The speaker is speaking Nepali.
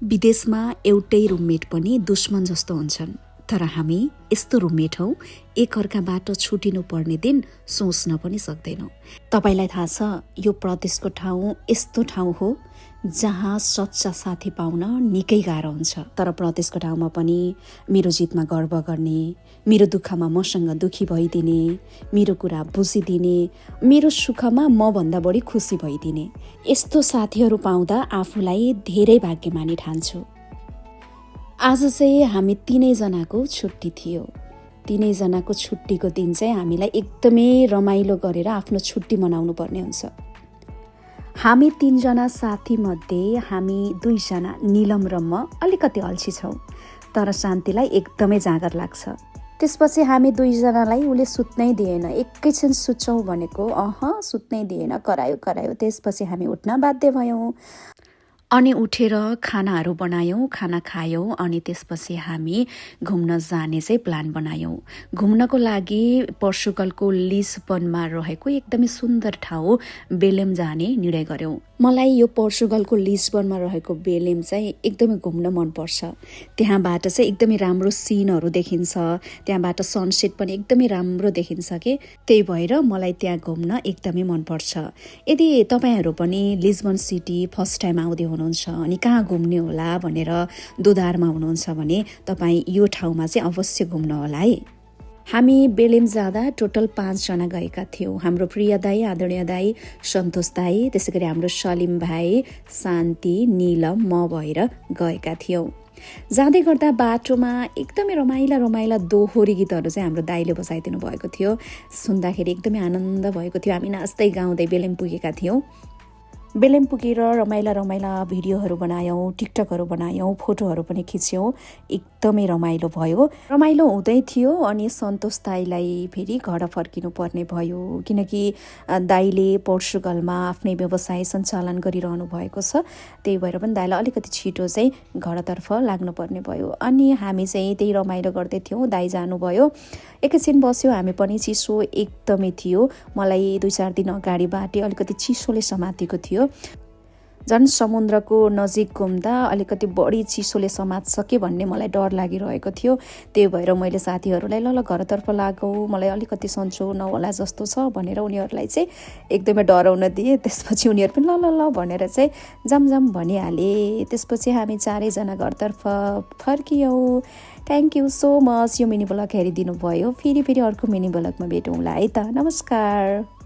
विदेशमा एउटै रुममेट पनि दुश्मन जस्तो हुन्छन्, तर हामी यस्तो रुममेट हौ एकअर्काबाट छुटिनु पर्ने दिन सोच्न पनि सक्दैनौँ। तपाईलाई थाहा छ, यो प्रदेशको ठाउँ यस्तो ठाउँ हो जहाँ सच्चा साथी पाउन निकै गाह्रो हुन्छ। तर प्रदेशको ठाउँमा पनि मेरो जितमा गर्व गर्ने, मेरो दुःखमा मसँग दुखी भइदिने, मेरो कुरा बुझिदिने, मेरो सुखमा मभन्दा बढी खुसी भइदिने यस्तो साथीहरू पाउँदा आफूलाई धेरै भाग्यमानी ठान्छु। आज चाहिँ हामी तीनैजनाको छुट्टी थियो। तीनैजनाको छुट्टीको दिन चाहिँ हामीलाई एकदमै रमाइलो गरेर आफ्नो छुट्टी मनाउनु पर्ने हुन्छ। हामी तीनजना साथीमध्ये हामी दुईजना निलम र म अलिकति अल्छी छौँ, तर शान्तिलाई एकदमै जाँगर लाग्छ। त्यसपछि हामी दुईजनालाई उसले सुत्नै दिएन। एकैछिन सुत्छौँ भनेको सुत्नै दिएन, करायो। त्यसपछि हामी उठ्न बाध्य भयौँ। अनि उठेर खानाहरू बनायौँ, खाना खायौँ, अनि त्यसपछि हामी घुम्न जाने चाहिँ प्लान बनायौँ। घुम्नको लागि पोर्चुगलको लिस्बनमा रहेको एकदमै सुन्दर ठाउँ बेलेम जाने निर्णय गर्यौँ। मलाई यो पोर्चुगलको लिस्बनमा रहेको बेलेम चाहिँ एकदमै घुम्न मनपर्छ। त्यहाँबाट चाहिँ एकदमै राम्रो सिनहरू देखिन्छ, त्यहाँबाट सनसेट पनि एकदमै राम्रो देखिन्छ के। त्यही भएर मलाई त्यहाँ घुम्न एकदमै मनपर्छ। यदि तपाईँहरू पनि लिस्बन सिटी फर्स्ट टाइम आउँदै हुनुहुन्छ अनि कहाँ घुम्ने होला भनेर दुधारमा हुनुहुन्छ भने तपाईँ यो ठाउँमा चाहिँ अवश्य घुम्न होला है। हामी बेलेम जाँदा टोटल 5 जना गएका थियौँ। हाम्रो प्रिय दाई, आदरणीय दाई, सन्तोष दाई, त्यसै गरी हाम्रो सलिम भाइ, शान्ति, निलम, म भएर गएका थियौँ। जाँदै गर्दा बाटोमा एकदमै रमाइला दोहोरी गीतहरू चाहिँ हाम्रो दाइले बजाइदिनु भएको थियो। सुन्दाखेरि एकदमै आनन्द भएको थियो। हामी नाच्दै गाउँदै बेलेम पुगेका थियौँ। बेलेम पुगेर रमाइला भिडियोहरू बनायौँ, टिकटकहरू बनायौँ, फोटोहरू पनि खिच्यौँ। एकदमै रमाइलो भयो। रमाइलो हुँदै थियो अनि सन्तोष दाइलाई फेरि घर फर्किनु पर्ने भयो, किनकि दाइले पोर्चुगलमा आफ्नै व्यवसाय सञ्चालन गरिरहनु भएको छ। त्यही भएर पनि दाइलाई अलिकति छिटो चाहिँ घरतर्फ लाग्नुपर्ने भयो। अनि हामी चाहिँ त्यही रमाइलो गर्दै थियौँ। दाइ जानुभयो, एकैछिन बस्यो, हामी पनि। चिसो एकदमै थियो। मलाई 2-4 दिन अगाडिबाटै अलिकति चिसोले समातेको थियो। झन् समुद्रको नजिक घुम्दा अलिकति बढी चिसोले समात्छ कि भन्ने मलाई डर लागिरहेको थियो। त्यही भएर मैले साथीहरूलाई ल घरतर्फ लागौँ, मलाई अलिकति सन्चो नहोला जस्तो छ भनेर उनीहरूलाई चाहिँ एकदमै डराउन दिएँ। त्यसपछि उनीहरू पनि ल भनेर चाहिँ जाम भनिहाले। त्यसपछि हामी 4जना घरतर्फ फर्कियौँ। थ्याङ्क यू सो मच यो मिनी ब्लग हेरिदिनु भयो। फेरि अर्को मिनी ब्लगमा भेटौँला है त। नमस्कार।